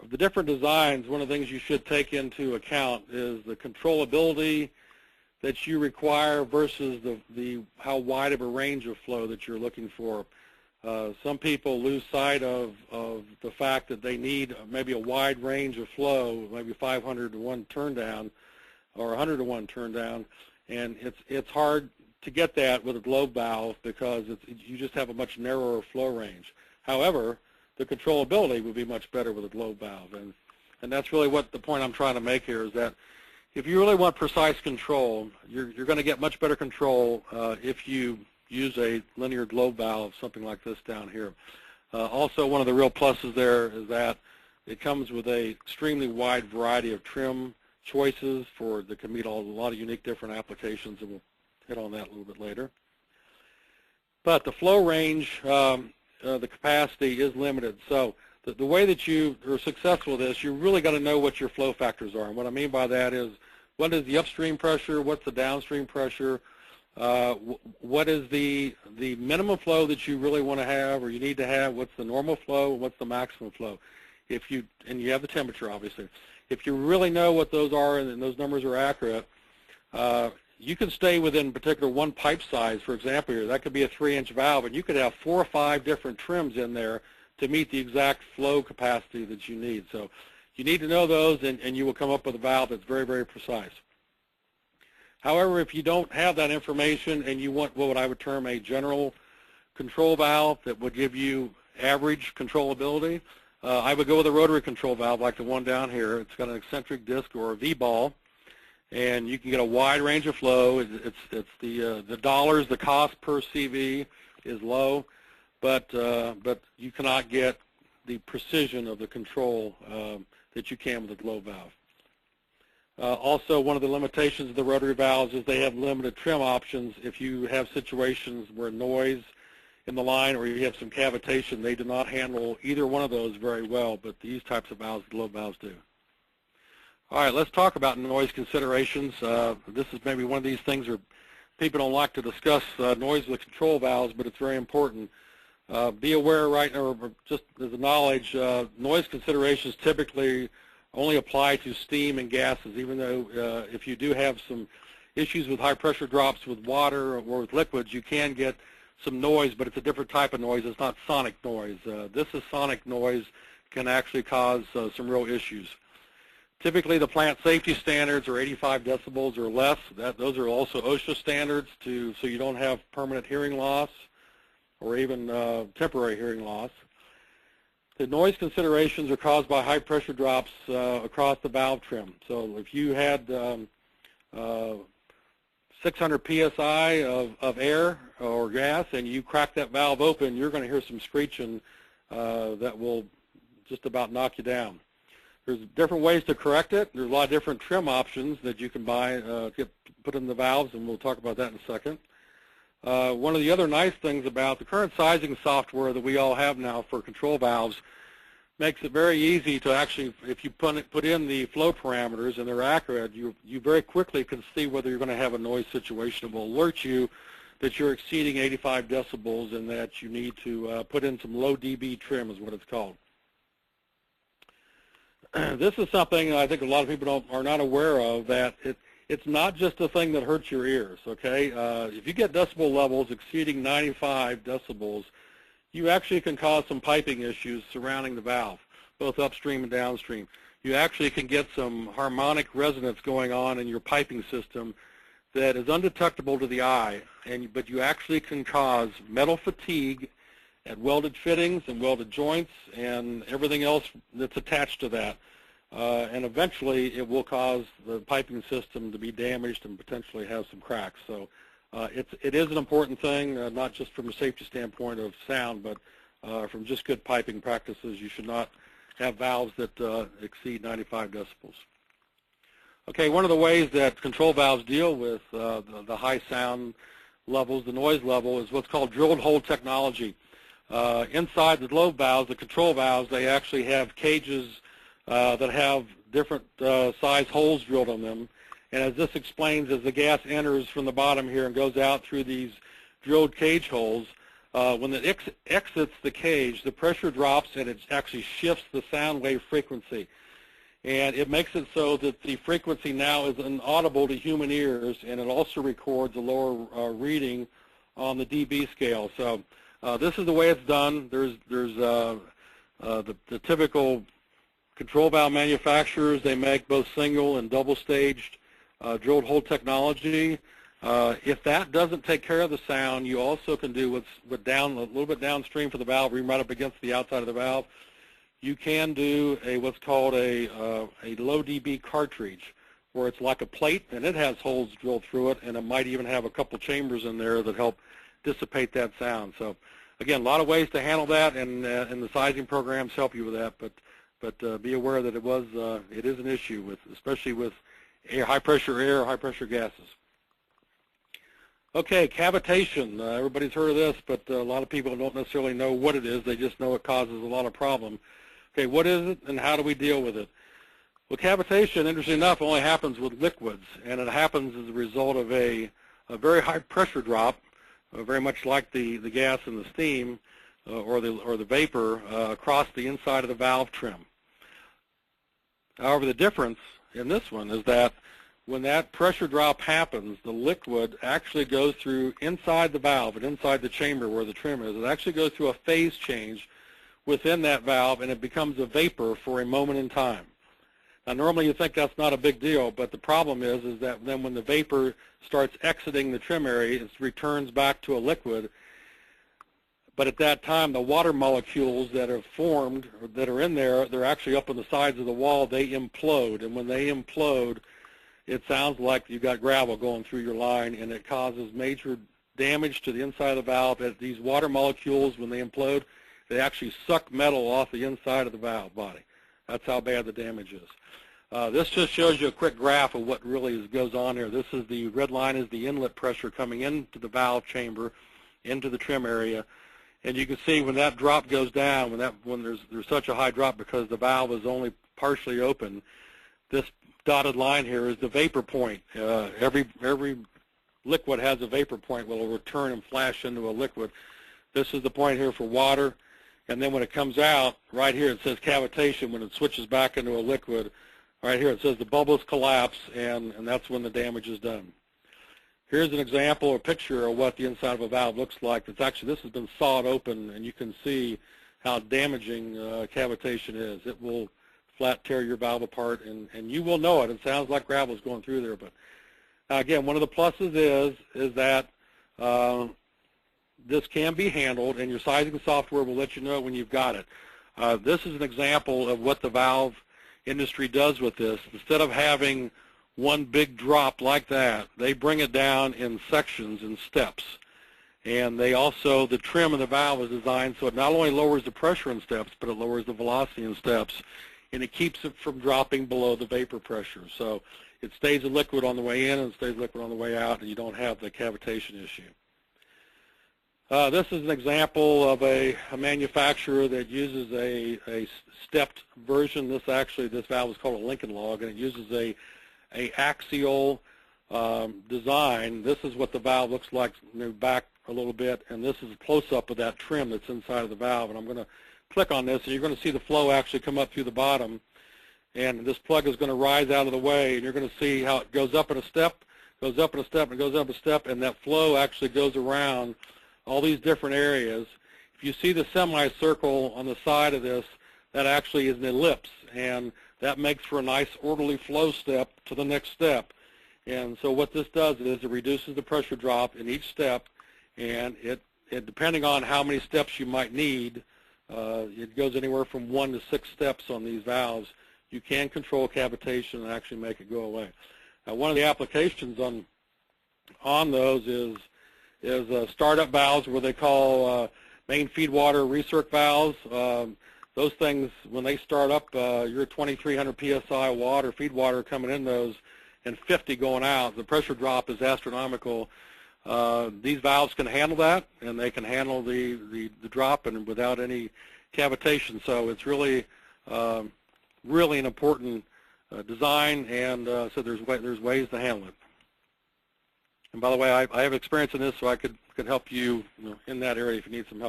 the different designs, one of the things you should take into account is the controllability that you require versus how wide of a range of flow that you're looking for. Some people lose sight of the fact that they need maybe a wide range of flow, maybe 500 to 1 turn down or 100 to 1 turn down, and it's hard to get that with a globe valve because you just have a much narrower flow range. However, the controllability would be much better with a globe valve, and that's really what the point I'm trying to make here is that if you really want precise control, you're going to get much better control if you use a linear globe valve, something like this down here. Also, one of the real pluses there is that it comes with a extremely wide variety of trim choices that can meet a lot of unique different applications, and we'll hit on that a little bit later. But the flow range, the capacity is limited. So the way that you are successful with this, you really got to know what your flow factors are. And what I mean by that is, what is the upstream pressure? What's the downstream pressure? What is the minimum flow that you really want to have or you need to have? What's the normal flow? What's the maximum flow? And you have the temperature, obviously. If you really know what those are and those numbers are accurate, you can stay within particular one pipe size. For example, here, that could be a 3-inch valve, and you could have 4 or 5 different trims in there to meet the exact flow capacity that you need. So you need to know those, and you will come up with a valve that's very, very precise. However, if you don't have that information and you want what I would term a general control valve that would give you average controllability, I would go with a rotary control valve like the one down here. It's got an eccentric disc or a V-ball, and you can get a wide range of flow. It's the dollars, the cost per CV is low, but you cannot get the precision of the control that you can with a globe valve. Also, one of the limitations of the rotary valves is they have limited trim options. If you have situations where noise in the line or you have some cavitation, they do not handle either one of those very well, but these types of valves, globe valves, do. All right, let's talk about noise considerations. This is maybe one of these things where people don't like to discuss noise with control valves, but it's very important. Be aware right now, just as a knowledge, noise considerations typically only apply to steam and gases, even though if you do have some issues with high pressure drops with water or with liquids, you can get some noise, but it's a different type of noise. It's not sonic noise. This is sonic noise, can actually cause some real issues. Typically, the plant safety standards are 85 decibels or less. Those are also OSHA standards so you don't have permanent hearing loss or even temporary hearing loss. The noise considerations are caused by high pressure drops across the valve trim. So if you had 600 psi of air or gas and you crack that valve open, you're going to hear some screeching that will just about knock you down. There's different ways to correct it. There's a lot of different trim options that you can buy, put in the valves, and we'll talk about that in a second. One of the other nice things about the current sizing software that we all have now for control valves makes it very easy to actually, if you put in the flow parameters and they're accurate, you very quickly can see whether you're going to have a noise situation. It will alert you that you're exceeding 85 decibels and that you need to put in some low dB trim is what it's called. This is something I think a lot of people are not aware of, that it's not just a thing that hurts your ears, okay? If you get decibel levels exceeding 95 decibels, you actually can cause some piping issues surrounding the valve, both upstream and downstream. You actually can get some harmonic resonance going on in your piping system that is undetectable to the eye, but you actually can cause metal fatigue at welded fittings and welded joints and everything else that's attached to that. And eventually it will cause the piping system to be damaged and potentially have some cracks. So it is an important thing, not just from a safety standpoint of sound, but from just good piping practices. You should not have valves that exceed 95 decibels. Okay, one of the ways that control valves deal with the high sound levels, the noise level, is what's called drilled hole technology. Inside the globe valves, the control valves, they actually have cages that have different size holes drilled on them. And as this explains, as the gas enters from the bottom here and goes out through these drilled cage holes, When it exits the cage, the pressure drops and it actually shifts the sound wave frequency. And it makes it so that the frequency now is inaudible to human ears, and it also records a lower reading on the dB scale. So this is the way it's done. There's the typical control valve manufacturers. They make both single and double-staged drilled hole technology. If that doesn't take care of the sound, you also can do what's a little bit downstream for the valve, right up against the outside of the valve. You can do what's called a low dB cartridge, where it's like a plate and it has holes drilled through it, and it might even have a couple chambers in there that help dissipate that sound. So again, a lot of ways to handle that, and the sizing programs help you with that. But be aware that it is an issue especially with high pressure gases. Okay, cavitation. Everybody's heard of this, but a lot of people don't necessarily know what it is. They just know it causes a lot of problem. Okay, what is it and how do we deal with it? Well, cavitation, interestingly enough, only happens with liquids, and it happens as a result of a very high pressure drop, very much like the gas and the steam or the vapor across the inside of the valve trim. However, the difference in this one is that when that pressure drop happens, the liquid actually goes through inside the valve and inside the chamber where the trim is. It actually goes through a phase change within that valve, and it becomes a vapor for a moment in time. Now, normally you think that's not a big deal, but the problem is that then when the vapor starts exiting the trim area, it returns back to a liquid. But at that time, the water molecules that are formed, or that are in there, they're actually up on the sides of the wall. They implode, and when they implode, it sounds like you've got gravel going through your line, and it causes major damage to the inside of the valve. As these water molecules, when they implode, they actually suck metal off the inside of the valve body. That's how bad the damage is. This just shows you a quick graph of what really goes on here. This is the red line is the inlet pressure coming into the valve chamber, into the trim area. And you can see when that drop goes down, when there's such a high drop because the valve is only partially open, this dotted line here is the vapor point. Every liquid has a vapor point where it will return and flash into a liquid. This is the point here for water. And then when it comes out, right here it says cavitation. When it switches back into a liquid, right here it says the bubbles collapse, and that's when the damage is done. Here's an example or picture of what the inside of a valve looks like. This has been sawed open, and you can see how damaging cavitation is. It will flat tear your valve apart, and you will know it. It sounds like gravel is going through there. But again, one of the pluses is that this can be handled, and your sizing software will let you know when you've got it. This is an example of what the valve industry does with this. Instead of having one big drop like that, they bring it down in sections and steps. And the trim of the valve is designed so it not only lowers the pressure in steps, but it lowers the velocity in steps, and it keeps it from dropping below the vapor pressure. So it stays a liquid on the way in and stays liquid on the way out, and you don't have the cavitation issue. This is an example of a manufacturer that uses a stepped version. This valve is called a Lincoln log, and it uses a axial design. This is what the valve looks like back a little bit, and this is a close-up of that trim that's inside of the valve. And I'm going to click on this, and you're going to see the flow actually come up through the bottom, and this plug is going to rise out of the way, and you're going to see how it goes up in a step, goes up in a step, and goes up a step, and that flow actually goes around all these different areas. If you see the semicircle on the side of this, that actually is an ellipse, and that makes for a nice orderly flow step to the next step. And so what this does is it reduces the pressure drop in each step, and it depending on how many steps you might need, it goes anywhere from 1 to 6 steps on these valves. You can control cavitation and actually make it go away. Now, one of the applications on those is startup valves, where they call main feed water recirc valves. Those things, when they start up, you're 2,300 psi water, feed water coming in those, and 50 going out. The pressure drop is astronomical. These valves can handle that, and they can handle the drop and without any cavitation. So it's really really an important design, and so there's ways to handle it. And by the way, I have experience in this, so I could help you, in that area if you need some help.